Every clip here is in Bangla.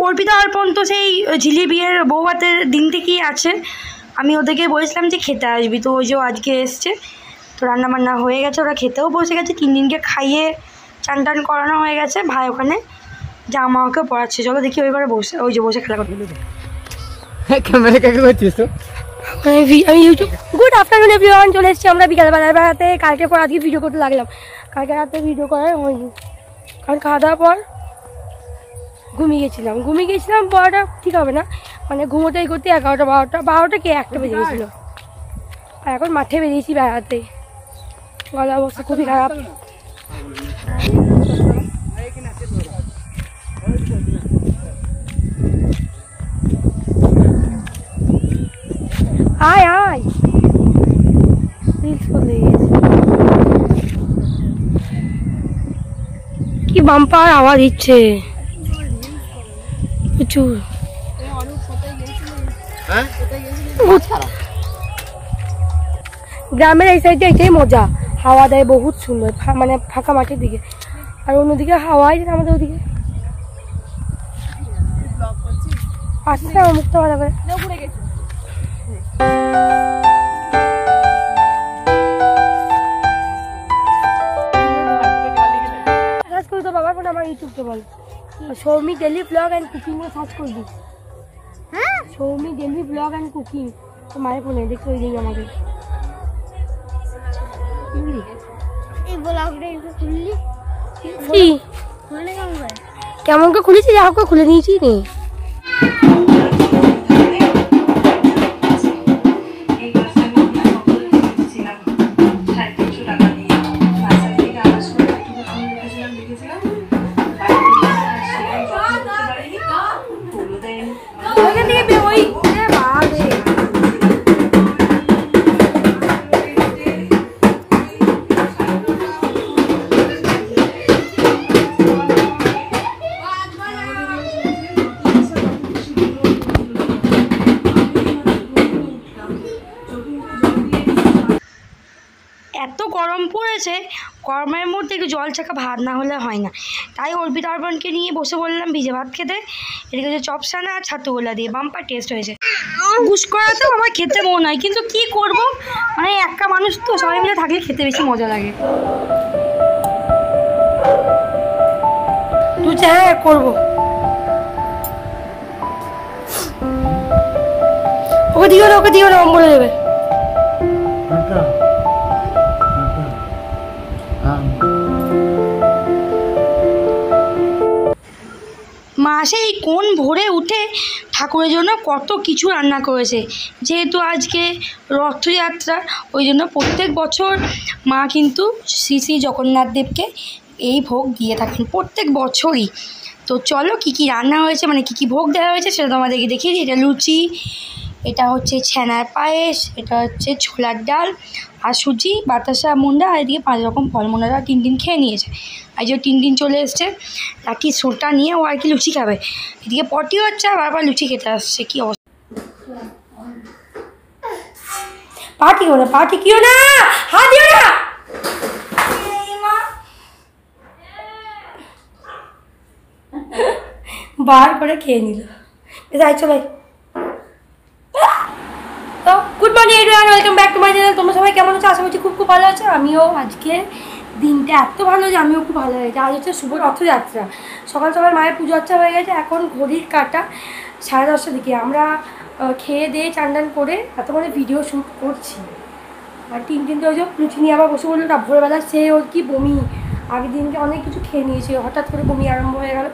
অর্পিতা অর্পণ তো সেই ঝিলি বিয়ের বউ ভাতের দিন থেকেই আছে। আমি ওদেরকে বলেছিলাম যে খেতে আসবি, তো ওই যে আজকে এসছে, তো রান্নাবান্না হয়ে গেছে, ওরা খেতেও বসে গেছে। 3 দিনকে খাইয়ে চান টান করানো হয়ে গেছে। ভাই ওখানে জামা ওকে পড়াচ্ছে। চলো দেখি ওই ঘরে বসে, ওই যে বসে খেলা করতে। ক্যামেরা কাকে করছিস তো? আমি ইউটিউব। গুড আফটারনুন এভরিওয়ান, চলে এসেছি আমরা বিকালবেলার বেড়াতে। কালকে পর আজকে ভিডিও করতে লাগলাম। কালকে রাতে ভিডিও করা হয়নি, কারণ খাওয়া দাওয়ার পর ঘুমিয়ে গেছিলাম। পরটা ঠিক হবে না, মানে ঘুমোতেই করতে 11টা 12টা কি 1টা বেজে গেছিলো। আর এখন মাঠে বেরিয়েছি বেড়াতে। গলার অবস্থা খুবই খারাপ। আয় আয়, কি বাম্পার আওয়াজ দিচ্ছে প্রচুর। গ্রামের এই সাইডে এটাই মজা, হাওয়া দেয় বহুত সুন্দর, মানে ফাঁকা মাঠের দিকে। আর অন্যদিকে হাওয়াই যেন আমাদের ওদিকে আসছে। আমার মুখটা ভালো করে সার্চ করি তো বাবার ফোন, আমার ইউটিউবকে বল Soumi daily blog and cooking এ সার্চ করবি। হ্যাঁ, Soumi daily blog and cooking, তো মায়ের ফোনে দেখতে ওই দিন আমাকে কেমন করে খুলেছি, যা হোক খুলে নিয়েছি রে। এত গরম পড়েছে, গরমের মধ্যে একটু জল ছাকা ভাত না হলে হয় না। তাই অর্পিতা অর্পণকে নিয়ে বসে বললাম ভিজে ভাত খেতে। এদিকে যে চপসানা আর ছাতুগোলা দিয়ে বাম্পার টেস্ট হয়েছে। গুস করাতেও আমার খেতে মন হয়, কিন্তু কি করব, মানে একটা মানুষ তো, সবাই মিলে থাকলে খেতে বেশি মজা লাগে। তুই হ্যাঁ করবো, ওকে দিও না বলে দেবে। মা সেই কোন ভোরে উঠে ঠাকুরের জন্য কত কিছু রান্না করেছে। যেহেতু আজকে রথযাত্রা, ওই জন্য প্রত্যেক বছর মা কিন্তু শ্রী শ্রী জগন্নাথ দেবকে এই ভোগ দিয়ে থাকেন প্রত্যেক বছরই। তো চলো কী কী রান্না হয়েছে, মানে কী কী ভোগ দেওয়া হয়েছে সেটা তোমাদেরকে দেখিয়ে দিই। এটা লুচি, এটা হচ্ছে ছানার পায়েস, এটা হচ্ছে ছোলার ডাল আর সুজি, বাতাসা মুন্ডা, আর এদিকে 5 রকম ফলমুন্ডারা 3 দিন খেয়ে নিয়েছে। আর যে 3 দিন চলে এসছে লাঠি সোটা নিয়ে, ও আর কি লুচি খাবে। এদিকে পটি হচ্ছে আর বারবার লুচি খেতে আসছে। কী অবস্থা, পাটি কিও না, হাত দিও না। বার করে খেয়ে নিল। যাই চলে। তো good morning everyone, welcome back to my channel. তোমরা সবাই কেমন আছো? আশা করছি খুব খুব ভালো আছো। আমিও আজকে দিনটা এত ভালো যে আমিও খুব ভালো হয়েছে। আজ হচ্ছে শুভ রথযাত্রা। সকাল সকাল মায়ের পুজো আর্চা হয়ে গেছে। এখন ঘড়ির কাঁটা 10:30টার দিকে। আমরা খেয়ে দিয়ে চান টান করে এতক্ষণে ভিডিও শ্যুট করছি। আর 3 দিনকে ওই যে লুচি নিয়ে আবার বসে বললো, ভোরবেলা সে ওর কি বমি, আগের দিনকে অনেক কিছু খেয়ে নিয়েছে, হঠাৎ করে বমি আরম্ভ হয়ে গেল।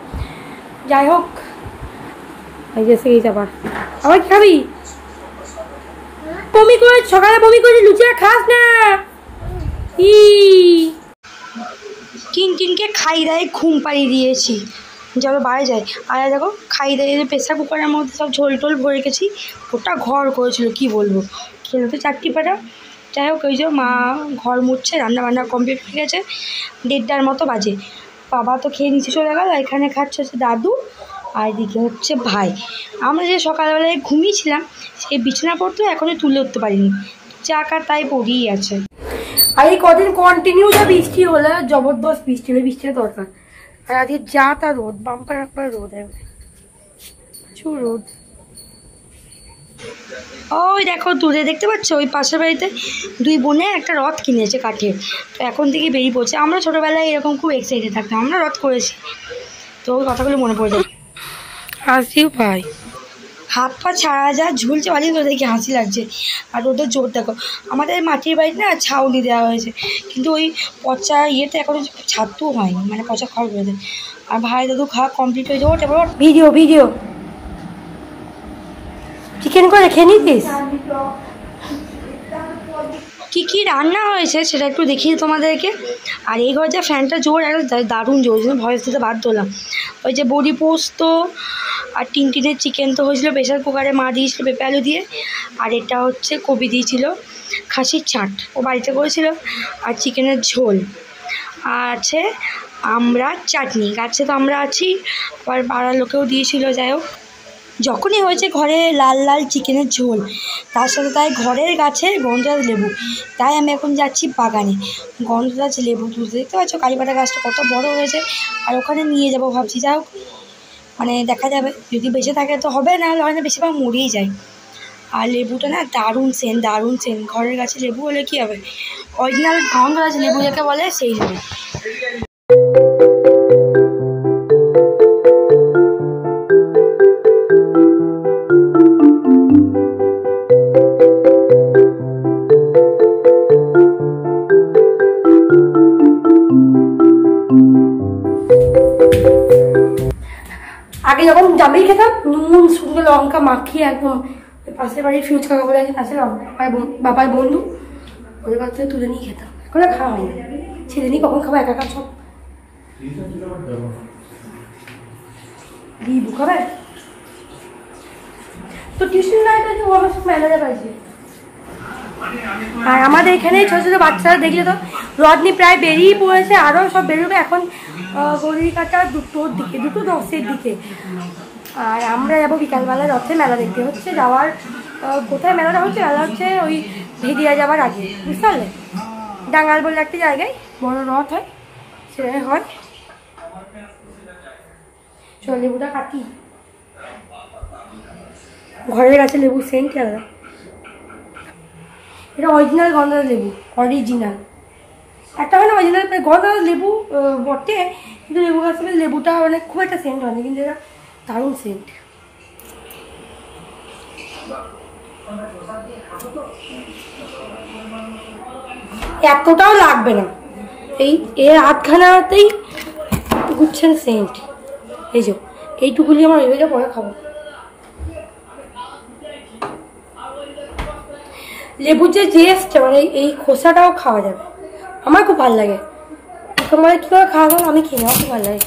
যাই হোক, এই যে সেই আবার কি খাবি? বমি করে সকালে বমি করে লুচি আর খাস না। টিনকে খাই দাই ঘুম পাড়িয়ে দিয়েছি, যাবে বাইরে যায়। আর দেখো খাই দাই প্রেসার কুকারের মধ্যে সব ঝোল টোল ভরে রেখেছি। ওটা ঘর করেছিল, কি বলবো, খেলে তো চারটি পাটা। যাই হোক, ওই যে মা ঘর মুছছে, রান্না বান্না কমপ্লিট হয়ে গেছে। 1:30টার মতো বাজে। বাবা তো খেয়ে নিচে চলে গেল। এখানে খাচ্ছে হচ্ছে দাদু আর এদিকে হচ্ছে ভাই। আমরা যে সকালবেলায় ঘুমিয়েছিলাম সেই বিছানা পড়তো এখনই তুলে উঠতে পারিনি, চাকা তাই পড়েই আছে। আর এই কদিন কন্টিনিউ যা বৃষ্টি হলো, জবরদস্ত বৃষ্টি হলে বৃষ্টিটা দরকার। আর আজকে যা তা রোদ, বাম্পার বাম্পার রোদ, প্রচুর রোদ। ওই দেখো দূরে দেখতে পাচ্ছ, ওই পাশের বাড়িতে দুই বোনে একটা রথ কিনেছে কাঠের, তো এখন থেকে বেরিয়ে পড়ছে। আমরা ছোটোবেলায় এরকম খুব এক্সাইটেড থাকতাম, আমরা রথ করেছি, তো ওই কথাগুলো মনে পড়ে যায়, হাসিও পাই। হাত পা ছাড়া যা ঝুলছে বাড়ির, তো দেখে হাসি লাগছে। আর রোদের জোর দেখো, আমাদের মাটির বাড়িতে না ছাউনি দেওয়া হয়েছে, কিন্তু ওই পচা ইয়েতে এখনো ছাদও হয়নি, মানে পচা খড় বেঁধে। আর ভাই দাদু খাওয়া কমপ্লিট হয়ে যাবো। এবার ভিডিও চিকেন করে খেয়ে নিতিস। কী কী রান্না হয়েছে সেটা একটু দেখিয়ে তোমাদেরকে। আর এই ঘরে যা ফ্যানটা জোর, একটা দারুণ জোর, জন্য ভয়েস দিতে বাধ্য হলাম। ওই যে বড়ি পোস্ত আর টিনের চিকেন তো হয়েছিল প্রেশার কুকারে, মা দিয়েছিল পেঁপে আলু দিয়ে। আর এটা হচ্ছে কবি দিয়েছিল খাসির ছাট, ও বাড়িতে করেছিল। আর চিকেনের ঝোল, আর আছে আমরা চাটনি, গাছে তো আমরা আছি, আবার পাড়ার লোকেও দিয়েছিল। যাই হোক, যখনই হয়েছে ঘরে লাল লাল চিকেনের ঝোল, তার সাথে তাই ঘরের গাছের গন্ধরাজ লেবু, তাই আমি এখন যাচ্ছি বাগানে গন্ধরাজ লেবু তুলতে। দেখতে পাচ্ছ কালীপাতা গাছটা কত বড় হয়েছে, আর ওখানে নিয়ে যাবো ভাবছি। যাই হোক, মানে দেখা যাবে, যদি বেঁচে থাকে তো হবে, না হলে হয় না, বেশিরভাগ মরেই যায়। আর লেবুটা না দারুণ সেন্ট, ঘরের গাছে লেবু হলে কী হবে, অরিজিনাল গন্ধরাজ লেবু যাকে বলে সেই লেবু। আগে যখন জামরুল খেতাম, নুন শুকনো লঙ্কা মাখিয়ে একদম, পাশের বাড়ির ফিউজ কাকা বলে আছে, পাশের বাবার বন্ধু, ওদের কাছ থেকে তুলে নিয়ে খেতাম। এখন আর খাওয়া হয়নি, সেদিনই কখন খাবো, একা সব দিবু খাবে। তো টিউশন নাই তো আমার সব ম্যানেজার আছে। আর আমাদের এখানে ছোটো ছোটো বাচ্চারা দেখলে তো রদনি প্রায় বেরিয়ে পড়েছে, আরও সব বেরোবে এখন ঘড়ির কাটা 2:10-এর দিকে। আর আমরা যাবো বিকালবেলা রথে, মেলা দেখতে হচ্ছে। যাওয়ার কোথায় মেলাটা হচ্ছে, মেলা হচ্ছে ওই ভেদিয়া যাওয়ার আগে, বুঝতে পারলে, ডাঙ্গাল বলে একটা জায়গায় বড় রথ হয়, সেখানে হয়। চল লেবুটা কাটি, ঘরের কাছে লেবু সেন্ট আলাদা। এটা অরিজিনাল গন্ধরাজ লেবু, অরিজিনাল একটা হয় না অরিজিনাল গন্ধরাজ লেবু বটে, কিন্তু লেবু গাছ থেকে লেবুটা মানে খুব একটা সেন্ট হয় না, কিন্তু এটা দারুণ সেন্ট। এতটাও লাগবে না, এর আধখানাতেই গুচ্ছেন সেন্ট। এই যে এইটুকুলি আমার ভেবে পরে খাবো। লেবুর যে টেস্ট, মানে এই খোসাটাও খাওয়া যাবে, আমার খুব ভালো লাগে। তোমার কী করে খাওয়া গেল আমি খেয়ে, আমার খুব ভালো লাগে।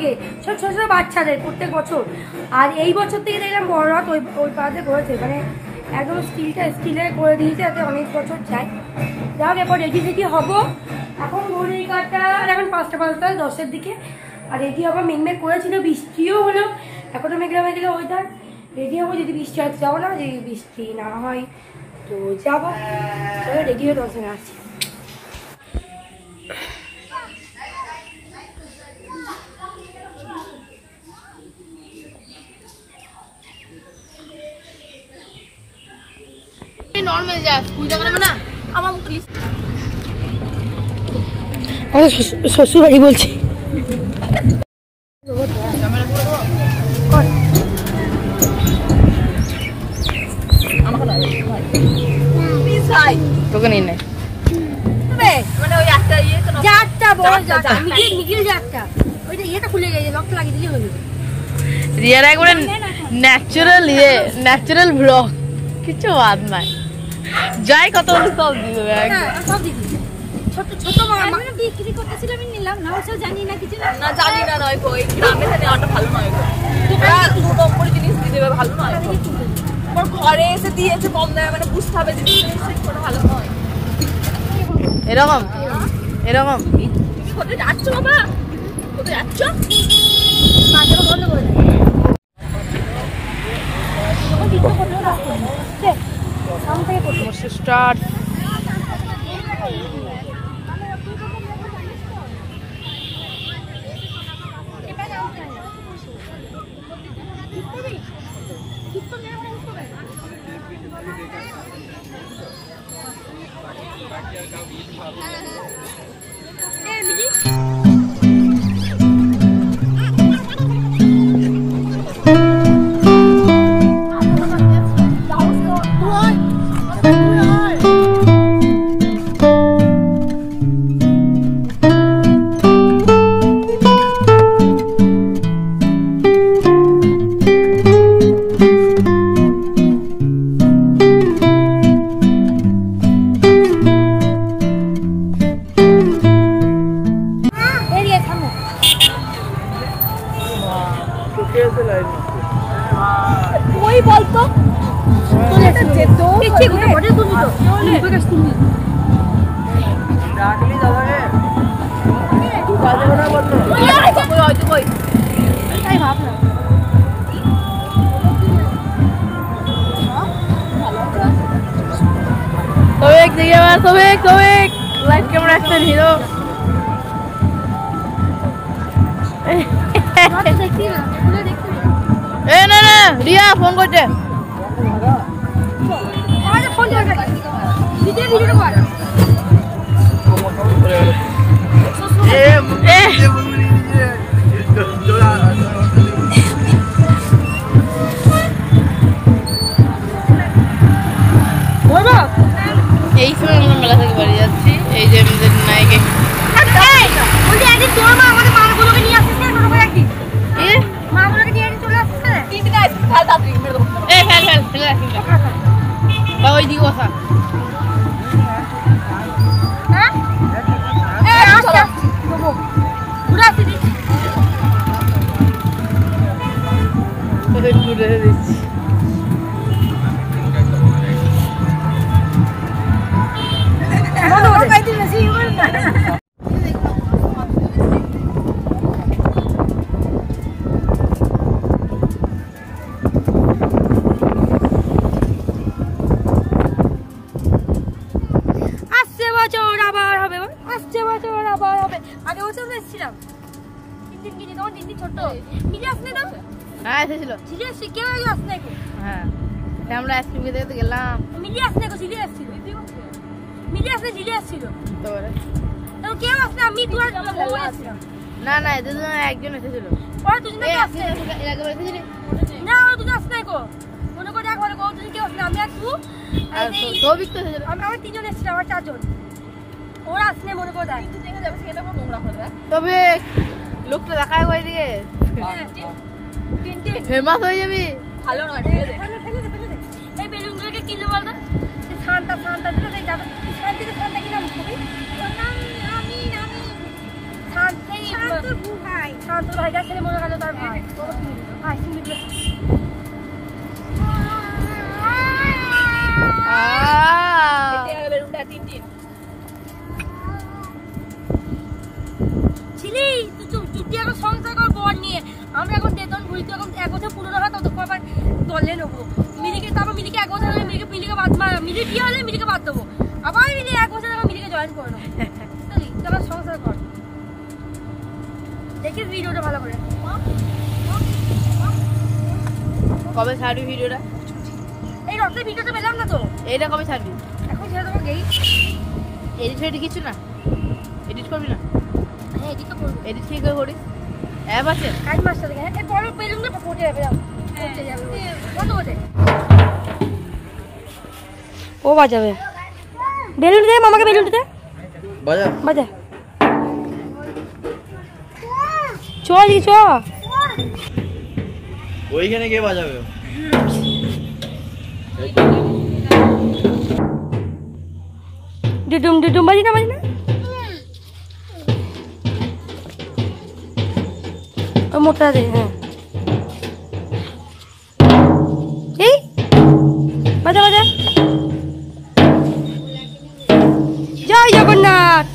থেকে, ছোট ছোট ছোট বাচ্চাদের প্রত্যেক বছর। আর এই বছর থেকে দেখলাম বড় রথ ওই পাড়াতে করেছে, মানে একদম স্টিলের করে দিয়েছে, যাতে অনেক বছর যায়। যাই হোক, এরপর রেডি ফেডি হবো। এখন ঘড়ির কাটা এখন 5টা 10-এর দিকে, আর রেডি হবো। মেঘমেঘ করেছিল, বৃষ্টিও হলো, এখনো মেঘলা মেঘলা ওয়েদার। রেডি হবো, যদি বৃষ্টি হয় যাবো না, যদি বৃষ্টি না হয় তো যাবো। রেডি হয়ে 10 মিনিট আসছি। নর্মাল যা স্কুল যাবে না আমার প্লিজ। শ্বশুর বাড়ি বলছি। তোকে নিয়ে নেয় মানে ওই একটা ইয়ে তো যারটা বড় যারটা নিখিল যারটা ওইটা ইয়েটা খুলে গেছে, লকটা লাগিয়ে দিলে হয়ে যাবে। রিয়ার একবারে ন্যাচারাল ব্লগ, কিছু বাদ নাই, যাই কত সব দিয়ে দেবে। সব দিদি ছোট ছোট মামা বিক্রি করতেছিল, আমি নিলাম না, ওসব জানি না কিছু না জানি না নয় গো, এই গ্রামে নেওয়াটা ভালো নয় গো, দু নম্বর জিনিস দিয়ে দেবে ভালো নয়। ওর ঘরে এসে দিয়েছে কম দামে, মানে বুঝতে হবে জিনিসটা ভালো নয়। এরকম এরকম তুমি কোথায় যাচ্ছ বাবা, কোথায় যাচ্ছ? বন্ধ করে দেয় স্টার্ট। ওই বলতো যেত ঠিক ওটা বড় তুমি তো ওই তুমি ডাকলি দাদাকে তুই কাজে না বলতো কই হয়তো কই তাই ভাবনা তবে এক দিকে মার, তবে লাইভ ক্যামেরা অ্যাকশন হিরো। দেখছি না পুরো দেখছি এ না না রিয়া ফোন করছে, আরে ফোন করে ভিডিও কর এই সময় আমরা মেলা থেকে বাড়ি যাচ্ছি। এই যে আমাদের নায়িকা বলছি একদিন তোর মা আমাদের মাগুলোকে নিয়ে আসছিস না, ছোট করে একদিন মাগুলোকে নিয়ে একদিন চলে আসছিস না, তিন দিন আসছি কাল রাত্রি মেরে দেবো। এ ফেল ফেলে রাখি বা ওই দিকে বসা। হ্যাঁ আসছি দেবো ঘুরে আসছি দিচ্ছি ঘুরে দিচ্ছি। আগে বছর এসেছিলাম 3 দিন কিনে, তখন 3 দিন ছোট মিলে আসলে তো হ্যাঁ এসেছিল সিরিয়াস কেউ আসলে না, হ্যাঁ আমরা আইসক্রিম খেতে খেতে গেলাম, মিলে আসলে সিরিয়াস ছিল, মিলে আসলে সিরিয়াস ছিল তারপরে তো কেউ আসলে আমি তুই আর মোমো আসলাম না না এদের জন্য একজন এসেছিল। ওরা দুজন এই আসলে এর আগে এসেছিলি না, ওরা দুজন আসলে কো মনে করে একবার কো দুজন কেউ আসলে আমি আর তুই আর সৌভিক তো এসেছিল। আমরা 3 জন এসেছিলাম, আমার 4 জন, ওরা আসলে মনে করে দেয় কিন্তু দেখে যাবে সেটা কোনো নোংরা করে। তবে লোকটা দেখায় কই দিকে ফেমাস হয়ে যাবি, ভালো নয় ঠিক আছে। এই বেলুনগুলোকে কিনলে বলতো শান্তা শান্তা দিলে তাই যাবে শান্তিতে শান্তা কিনা মুখবি আমি শান্তি ভাই শান্ত ভাই ভাইটার ছেলে মনে গেল তার ভাই ছিলি তুই এখন সংসার কর বর নিয়ে। আমরা এখন বেতন ঘুরি, তুই এখন 1 বছর পুরোনো হয় ততক্ষণ আবার দলে নেবো মিলিকে। তারপর মিলিকে 1 বছর হলে মিলিকে বাদ মিলি বিয়ে হলে মিলিকে বাদ দেবো, আবার মিলি 1 বছর আবার মিলিকে জয়েন করে নেবো। তুই আবার সংসার কর, দেখিস ভিডিওটা ভালো করে। কবে ছাড়বি ভিডিওটা? এই রক্তের ভিডিওটা পেলাম না তো, এইটা কবে ছাড়বি? এখন ছেড়ে দেবো। গেই এডিট ফেডিট কিছু না? এডিট করবি না? হ্যাঁ এডিট তো করবো। এডিট কি করে করিস? অ্যাপ আছে? কাজ মাস্টার থেকে এই বড় বেলুনটা পড়ে যাবে, পড়তে যাবে কত ওঠে। ও বাজাবে বেলুন দে, মামাকে বেলুন দে, বাজা বাজা। চল চ, ওইখানে কে বাজাবে? ডুডুম ডুডুম বাজি না, বাজি না। মোটা দে, হ্যাঁ এই বাজা বাজা। জয় জগন্নাথ।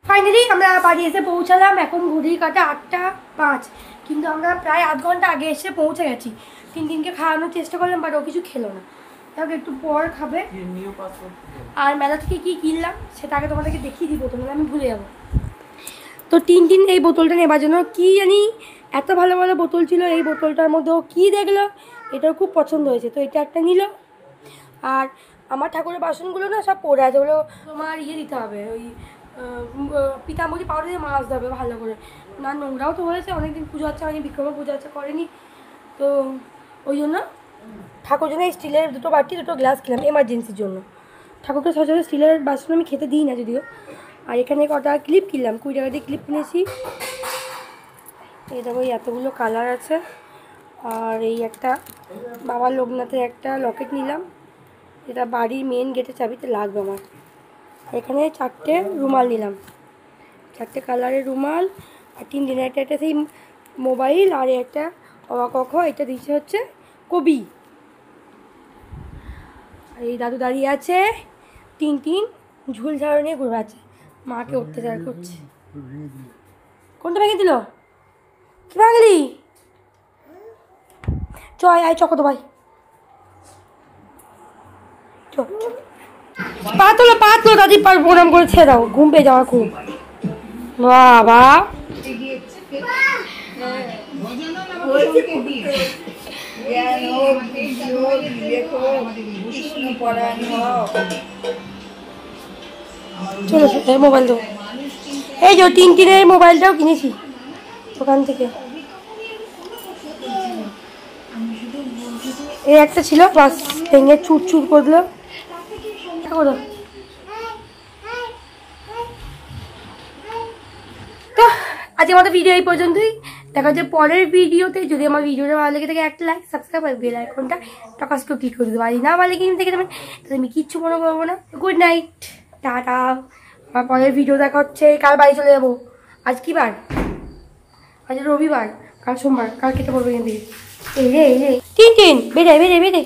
ফাইনালি আমরা বাড়ি এসে পৌঁছালাম। এখন ঘড়ির কাটা 8:05, কিন্তু আমরা প্রায় আধ ঘন্টা আগে এসে পৌঁছে গেছি। টিনটিনকে খাওয়ানোর চেষ্টা করলাম, বাট ও কিছু খেলো না। তাকে একটু পর খাবে। আর মেলা থেকে কী কিনলাম সেটা আগে তোমাদেরকে দেখিয়ে দিব, তোমরা আমি ভুলে যাবো। তো টিনটিন এই বোতলটা নেবার জন্য কী জানি এত ভালো ভালো বোতল ছিল, এই বোতলটার মধ্যেও কী দেখলো, এটাও খুব পছন্দ হয়েছে, তো এটা একটা নিল। আর আমার ঠাকুরের বাসনগুলো না সব পড়ে আছে, ওগুলো তোমার দিতে হবে, ওই পিতাম্বরী পাউডার দিয়ে মাজতে হবে ভালো করে। না নোংরাও তো হয়েছে, অনেকদিন পুজো হচ্ছে, অনেক বিক্রমা পুজো হচ্ছে করেনি, তো ওই জন্য ঠাকুর জন্য স্টিলের 2টো বাটি 2টো গ্লাস খেলাম এমার্জেন্সির জন্য। ঠাকুরকে সচরাচর স্টিলের বাসন আমি খেতে দিই না যদিও। আর এখানে কটা ক্লিপ কিনলাম, 20 টাকা দিয়ে ক্লিপ কিনেছি। এই দেখো এতগুলো কালার আছে। আর এই একটা বাবার লোকনাথের একটা লকেট নিলাম, এটা বাড়ির মেন গেটের চাবিতে লাগবে আমার। এখানে 4টে রুমাল নিলাম, 4টে কালারের রুমাল। আর 3 দিনের একটা সেই মোবাইল, আর একটা অবাক এটা দিচ্ছে হচ্ছে কবি। আর এই দাদু দাঁড়িয়ে আছে, টিনটিন ঝুল ঝাড়ু নিয়ে ঘুরে আছে, মাকে অত্যাচার করছে। কোনটা ভেঙে দিল? কি ভাঙলি? চয় আয় চকো তো ভাই, পা তোলো দাদি, প্রণাম করে ছেড়ে দাও, ঘুম পেয়ে যাওয়া খুব। বাবা চলো মোবাইল দেবো। এই যে টিনটিনের মোবাইলটাও কিনেছি দোকান থেকে, এই একটা ছিল, বাস ভেঙে চুর করে দিল। তো আজকে আমাদের ভিডিও এই পর্যন্তই। দেখা হচ্ছে পরের ভিডিওতে। যদি আমার ভিডিওটা ভালো লেগে থাকে একটা লাইক, সাবস্ক্রাইব আর বেল আইকনটা টকাস করে ক্লিক করে দেবো। আর না ভালো লেগে থেকে দেবেন তাহলে আমি কিচ্ছু মনে করবো না। Good night, tata. আমার পরের ভিডিও দেখা হচ্ছে। কাল বাড়ি চলে যাবো। আজ কি বার? আজ রবিবার, কাল সোমবার, কাল কেটে পড়বো এখান থেকে। এই রে টিন টিন বেড়ে বেড়ে বেড়ে